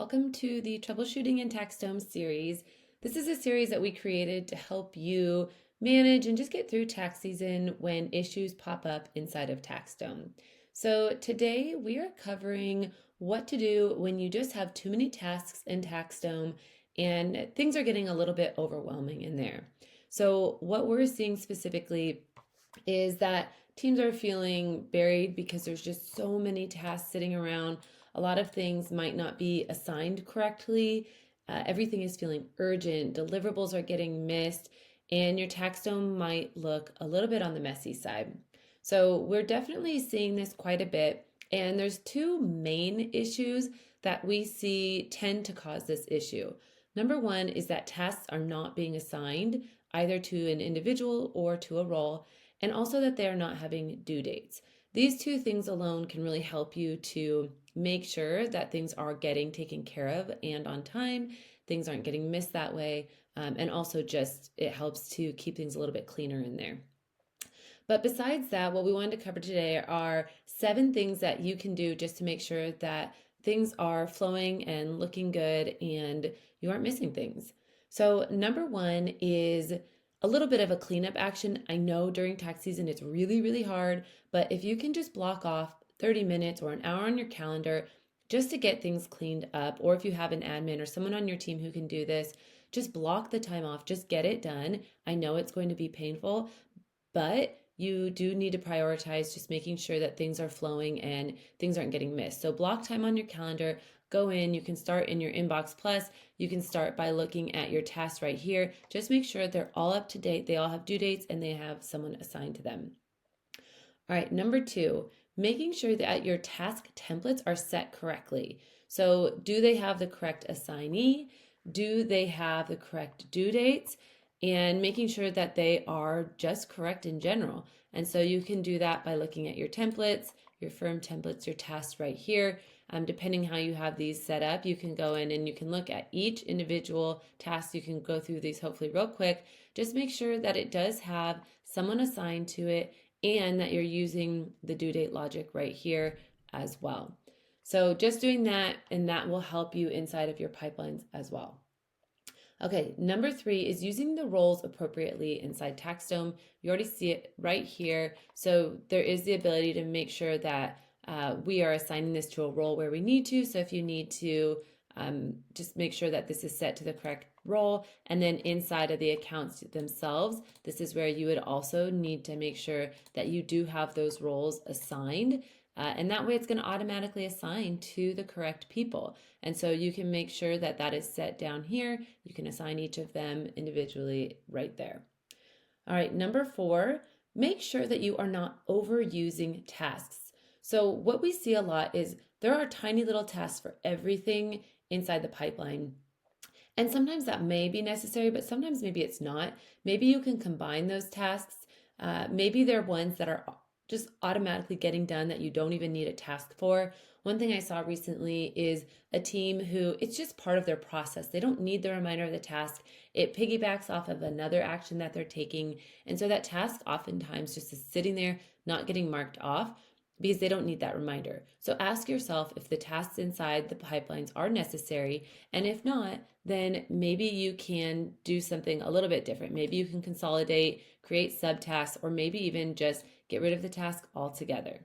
Welcome to the Troubleshooting and TaxDome series. This is a series that we created to help you manage and just get through tax season when issues pop up inside of TaxDome. So today we are covering what to do when you just have too many tasks in TaxDome and things are getting a little bit overwhelming in there. So what we're seeing specifically is that teams are feeling buried because there's just so many tasks sitting around. A lot of things might not be assigned correctly. Everything is feeling urgent. Deliverables are getting missed, and your tax dome might look a little bit on the messy side. So we're definitely seeing this quite a bit. And there's two main issues that we see tend to cause this issue. Number one is that tasks are not being assigned either to an individual or to a role, and also that they are not having due dates. These two things alone can really help you to make sure that things are getting taken care of and on time, things aren't getting missed that way, and also just it helps to keep things a little bit cleaner in there. But besides that, what we wanted to cover today are 7 things that you can do just to make sure that things are flowing and looking good and you aren't missing things. So, number one is a little bit of a cleanup action. I know during tax season it's really, really hard, but if you can just block off 30 minutes or an hour on your calendar just to get things cleaned up, or if you have an admin or someone on your team who can do this, just block the time off, just get it done. I know it's going to be painful, but you do need to prioritize just making sure that things are flowing and things aren't getting missed. So block time on your calendar, go in, you can start in your inbox plus, you can start by looking at your tasks right here. Just make sure they're all up to date, they all have due dates, and they have someone assigned to them. All right, number 2, making sure that your task templates are set correctly. So do they have the correct assignee? Do they have the correct due dates? And making sure that they are just correct in general. And so you can do that by looking at your templates, your firm templates, your tasks right here. Depending how you have these set up, you can go in and you can look at each individual task. You can go through these hopefully real quick. Just make sure that it does have someone assigned to it and that you're using the due date logic right here as well. So just doing that, and that will help you inside of your pipelines as well. Okay, number 3 is using the roles appropriately inside TaxDome. You already see it right here. So there is the ability to make sure that we are assigning this to a role where we need to. So if you need to just make sure that this is set to the correct role. And then inside of the accounts themselves, this is where you would also need to make sure that you do have those roles assigned. And that way it's going to automatically assign to the correct people. And so you can make sure that that is set down here. You can assign each of them individually right there. All right, number 4, make sure that you are not overusing tasks. So what we see a lot is there are tiny little tasks for everything inside the pipeline. And sometimes that may be necessary, but sometimes maybe it's not. Maybe you can combine those tasks. Maybe they're ones that are just automatically getting done that you don't even need a task for. One thing I saw recently is a team who it's just part of their process. They don't need the reminder of the task. It piggybacks off of another action that they're taking. And so that task oftentimes just is sitting there, not getting marked off because they don't need that reminder. So ask yourself if the tasks inside the pipelines are necessary. And if not, then maybe you can do something a little bit different. Maybe you can consolidate, create subtasks, or maybe even just get rid of the task altogether.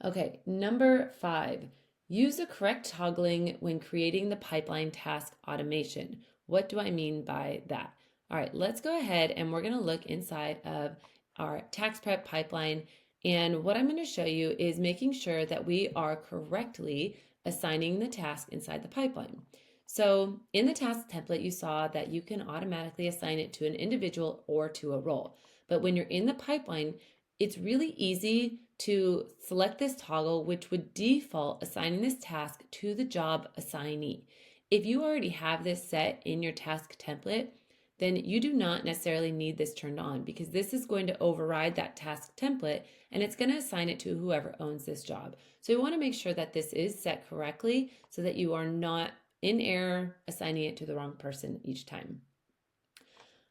Okay, number 5, use the correct toggling when creating the pipeline task automation. What do I mean by that? All right, let's go ahead and we're going to look inside of our tax prep pipeline. And what I'm going to show you is making sure that we are correctly assigning the task inside the pipeline. So in the task template, you saw that you can automatically assign it to an individual or to a role. But when you're in the pipeline, it's really easy to select this toggle, which would default assigning this task to the job assignee. If you already have this set in your task template, then you do not necessarily need this turned on because this is going to override that task template and it's going to assign it to whoever owns this job. So you want to make sure that this is set correctly so that you are not in error assigning it to the wrong person each time.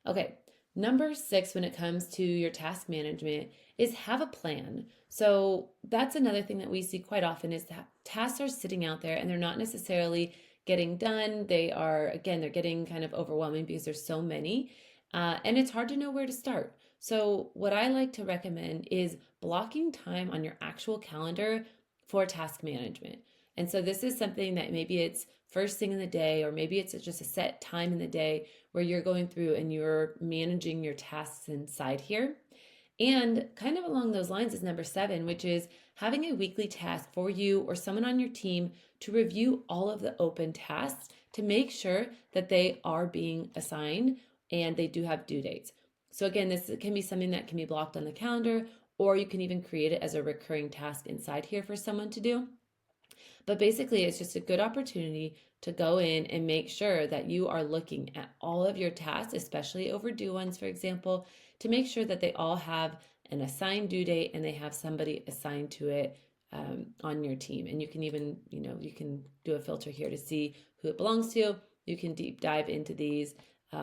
Okay, Number 6, when it comes to your task management, is have a plan. So that's another thing that we see quite often is that tasks are sitting out there and they're not necessarily getting done. They're getting kind of overwhelming because there's so many, and it's hard to know where to start. So what I like to recommend is blocking time on your actual calendar for task management. And so this is something that maybe it's first thing in the day, or maybe it's just a set time in the day where you're going through and you're managing your tasks inside here. And kind of along those lines is number 7, which is having a weekly task for you or someone on your team to review all of the open tasks to make sure that they are being assigned and they do have due dates. So again, this can be something that can be blocked on the calendar, or you can even create it as a recurring task inside here for someone to do. But basically, it's just a good opportunity to go in and make sure that you are looking at all of your tasks, especially overdue ones, for example, to make sure that they all have an assigned due date and they have somebody assigned to it on your team. And you can even, you can do a filter here to see who it belongs to. You can deep dive into these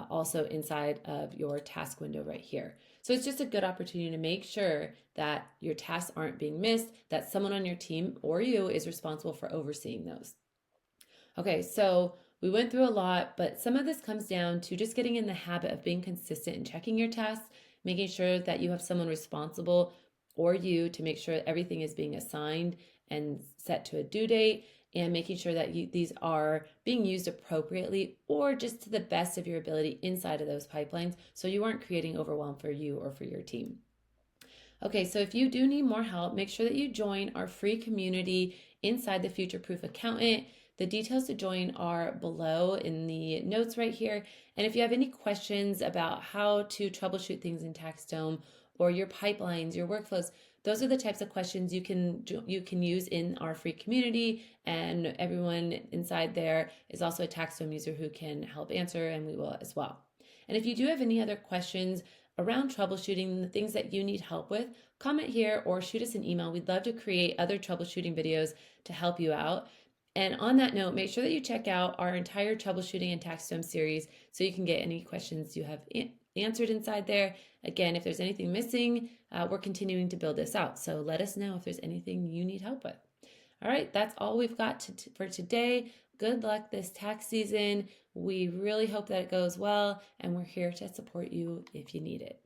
also inside of your task window right here. So it's just a good opportunity to make sure that your tasks aren't being missed, that someone on your team or you is responsible for overseeing those. Okay, so we went through a lot, but some of this comes down to just getting in the habit of being consistent and checking your tasks, making sure that you have someone responsible or you to make sure everything is being assigned and set to a due date, and making sure that these are being used appropriately or just to the best of your ability inside of those pipelines so you aren't creating overwhelm for you or for your team. Okay, so if you do need more help, make sure that you join our free community inside the Future Proof Accountant. The details to join are below in the notes right here. And if you have any questions about how to troubleshoot things in TaxDome or your pipelines, your workflows, those are the types of questions you can use in our free community, and everyone inside there is also a TaxDome user who can help answer, and we will as well. And if you do have any other questions around troubleshooting, the things that you need help with, comment here or shoot us an email. We'd love to create other troubleshooting videos to help you out. And on that note, make sure that you check out our entire Troubleshooting and TaxDome series so you can get any questions you have answered inside there. Again, if there's anything missing, we're continuing to build this out. So let us know if there's anything you need help with. All right, that's all we've got for today. Good luck this tax season. We really hope that it goes well, and we're here to support you if you need it.